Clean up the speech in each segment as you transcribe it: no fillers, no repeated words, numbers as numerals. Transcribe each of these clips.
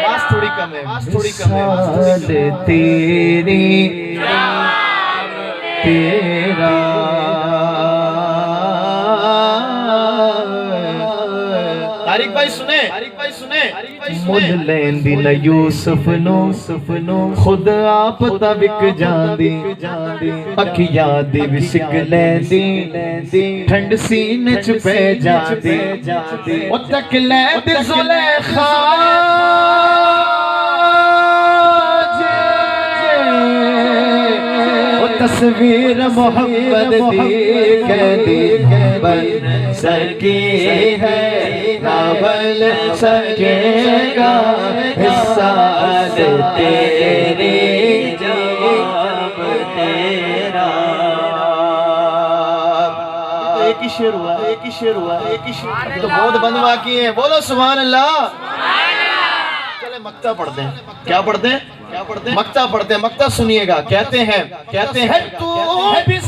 आवाज थोड़ी कम है, आवाज थोड़ी कम है। तेरी तेरा तारिक भाई सुने, मुझ लेंदी न यूसुफ नो खुद आप तविक जांदी अखियां दी विसिक लेंदी ठंड सीने च पै जांदी ओ तक लेंदी जुलेखा तस्वीर मोहम्मद दी कहती बन सकी है ना बन सकेगा हिस्सा तेरी जवाब तेरा। एक ही शेर हुआ, एक ही शेर हुआ, एक ही शेर तो बहुत बनवा किए हैं। बोलो सुभान अल्लाह। चले मक्ता पढ़ते हैं। क्या पढ़ते हैं? मक्ता पढ़ते हैं। मक्ता सुनिएगा। कहते हैं तू अजीब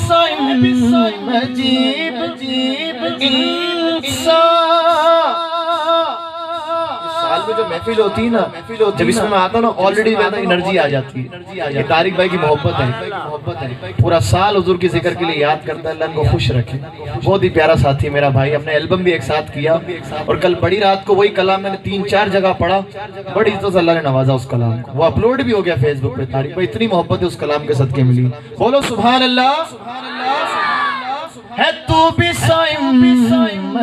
साल में जो महफिल होती है ना, जब इसमें मैं आता हूँ ना, ऑलरेडी ज्यादा एनर्जी आ जाती है। ये तारिक भाई की मोहब्बत है। पूरा साल हुजूर की जिक्र के लिए याद करता है। अल्लाह को खुश रखे। बहुत ही प्यारा साथी मेरा भाई। हमने एल्बम भी एक साथ किया और कल बड़ी रात को वही कलाम मैंने 3-4 जगह पढ़ा। बड़ी इज्जत से अल्लाह ने नवाजा उस कलाम को। वो अपलोड भी हो गया फेसबुक पे। तारिक भाई इतनी मोहब्बत है उस कलाम के सदके मिली। बोलो सुभान अल्लाह। है तू भी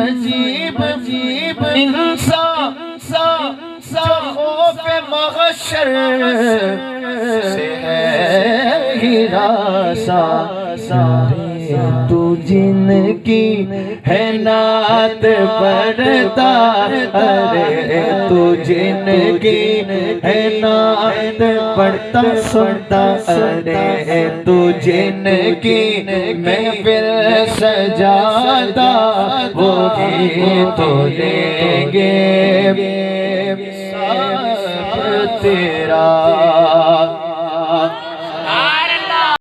अजीब इंसान खौफ महशर से है हिरासा तू जिनकी है नात पढ़ता अरे तू जिनकी है नात पढ़ता सुनता अरे तू जिनकी महफिल सजाता वो भी तो लेंगे तेरा।